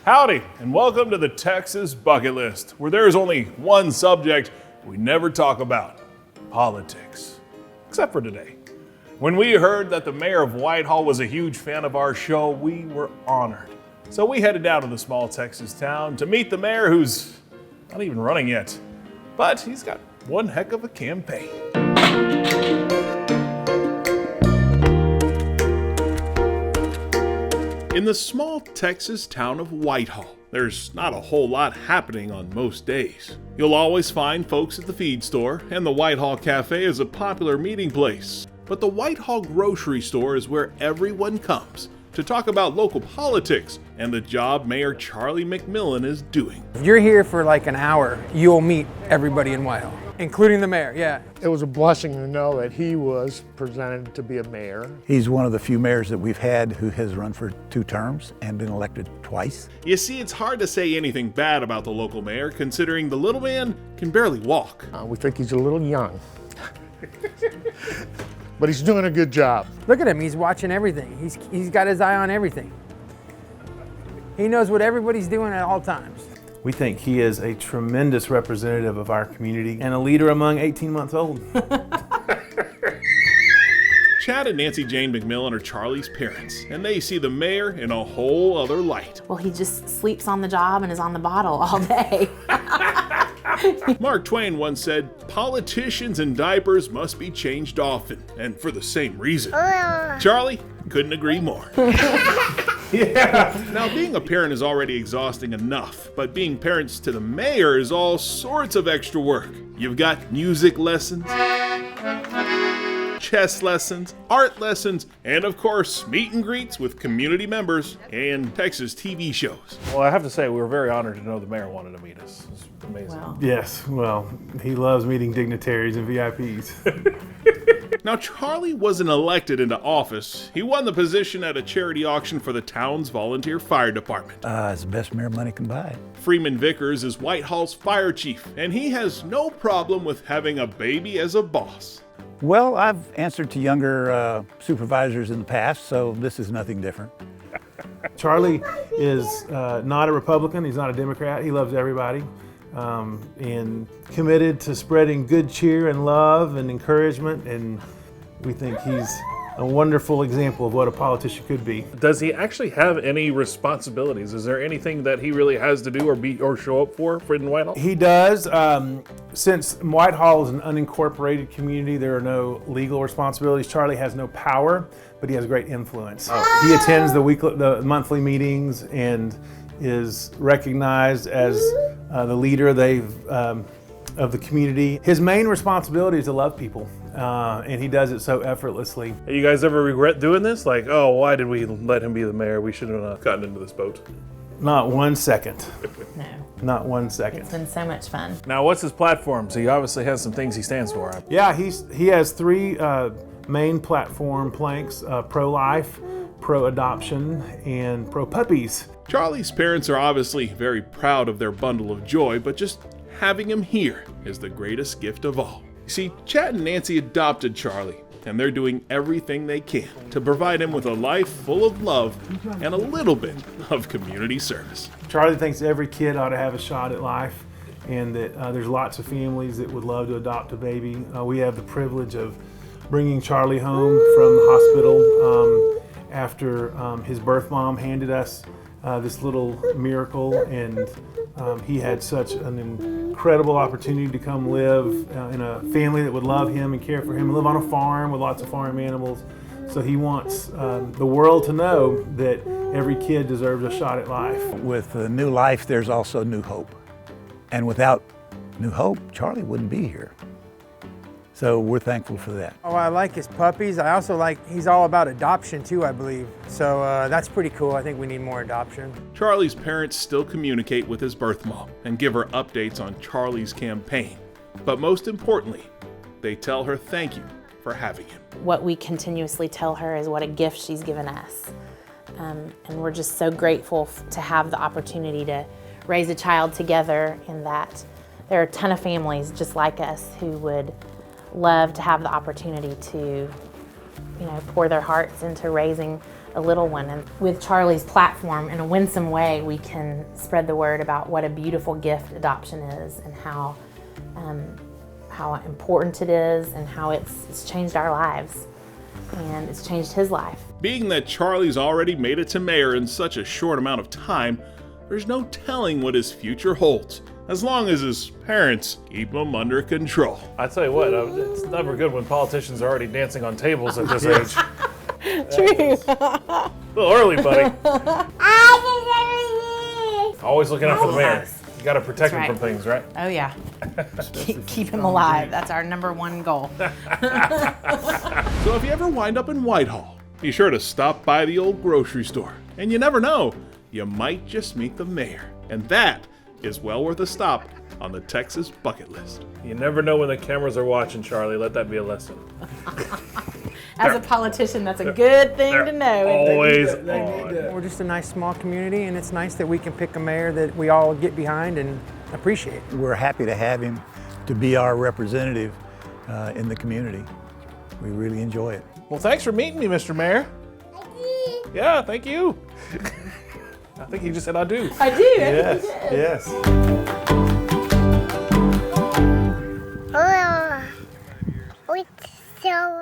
Howdy, and welcome to the Texas Bucket List, where there is only one subject we never talk about: politics. Except for today. When we heard that the mayor of Whitehall was a huge fan of our show, we were honored. So we headed down to the small Texas town to meet the mayor, who's not even running yet, but he's got one heck of a campaign. In the small Texas town of Whitehall, there's not a whole lot happening on most days. You'll always find folks at the feed store, and the Whitehall Cafe is a popular meeting place. But the Whitehall grocery store is where everyone comes to talk about local politics and the job Mayor Charlie McMillan is doing. If you're here for like an hour, you'll meet everybody in Whitehall, including the mayor, yeah. It was a blessing to know that he was presented to be a mayor. He's one of the few mayors that we've had who has run for 2 terms and been elected twice. You see, it's hard to say anything bad about the local mayor, considering the little man can barely walk. We think he's a little young. But he's doing a good job. Look at him, he's watching everything. He's got his eye on everything. He knows what everybody's doing at all times. We think he is a tremendous representative of our community and a leader among 18 months old. Chad and Nancy Jane McMillan are Charlie's parents, and they see the mayor in a whole other light. Well, he just sleeps on the job and is on the bottle all day. Mark Twain once said, "Politicians in diapers must be changed often, and for the same reason." Charlie couldn't agree more. Yeah. Now, being a parent is already exhausting enough, but being parents to the mayor is all sorts of extra work. You've got music lessons, chess lessons, art lessons, and of course, meet and greets with community members and Texas TV shows. Well, I have to say, we were very honored to know the mayor wanted to meet us. It's amazing. Wow. Yes, well, he loves meeting dignitaries and VIPs. Now, Charlie wasn't elected into office. He won the position at a charity auction for the town's volunteer fire department. It's the best mayor money can buy. Freeman Vickers is Whitehall's fire chief, and he has no problem with having a baby as a boss. Well, I've answered to younger supervisors in the past, so this is nothing different. Charlie is not a Republican, he's not a Democrat, he loves everybody. And committed to spreading good cheer and love and encouragement, and we think he's a wonderful example of what a politician could be. Does he actually have any responsibilities? Is there anything that he really has to do or show up for in Whitehall? He does. Since Whitehall is an unincorporated community, there are no legal responsibilities. Charlie has no power, but he has great influence. He attends the monthly meetings and is recognized as the leader of the community. His main responsibility is to love people, and he does it so effortlessly. You guys ever regret doing this? Like, oh, why did we let him be the mayor? We should have gotten into this boat. Not 1 second. No, Not 1 second. it's been so much fun. Now, what's his platform? So he obviously has some things he stands for. Yeah, he has 3 main platform planks: pro-life, pro-adoption, and pro-puppies. Charlie's parents are obviously very proud of their bundle of joy, but just having him here is the greatest gift of all. You see, Chad and Nancy adopted Charlie, and they're doing everything they can to provide him with a life full of love and a little bit of community service. Charlie thinks every kid ought to have a shot at life, and that there's lots of families that would love to adopt a baby. We have the privilege of bringing Charlie home from the hospital after his birth mom handed us this little miracle, and he had such an incredible opportunity to come live in a family that would love him and care for him, and live on a farm with lots of farm animals. So he wants the world to know that every kid deserves a shot at life. With new life, there's also new hope. And without new hope, Charlie wouldn't be here. So we're thankful for that. Oh, I like his puppies. I also like, he's all about adoption too, I believe. So that's pretty cool. I think we need more adoption. Charlie's parents still communicate with his birth mom and give her updates on Charlie's campaign. But most importantly, they tell her thank you for having him. What we continuously tell her is what a gift she's given us. And we're just so grateful to have the opportunity to raise a child together, in that there are a ton of families just like us who would love to have the opportunity to, pour their hearts into raising a little one. And with Charlie's platform, in a winsome way, we can spread the word about what a beautiful gift adoption is, and how important it is, and how it's changed our lives, and it's changed his life. Being that Charlie's already made it to mayor in such a short amount of time, there's no telling what his future holds, as long as his parents keep him under control. I tell you what, it's never good when politicians are already dancing on tables at this age. True. A little early, buddy. Always looking out for the mayor. You got to protect him right. from things, right? Oh yeah. Keep him alive. That's our #1 goal. So if you ever wind up in Whitehall, be sure to stop by the old grocery store. And you never know, you might just meet the mayor. And that is well worth a stop on the Texas bucket list. You never know when the cameras are watching, Charlie. Let that be a lesson. As a politician, that's a good thing to know. Always on. We're just a nice small community, and it's nice that we can pick a mayor that we all get behind and appreciate. We're happy to have him to be our representative in the community. We really enjoy it. Well, thanks for meeting me, Mr. Mayor. Yeah, thank you. I think he just said I do. I do. Yes, yes. We so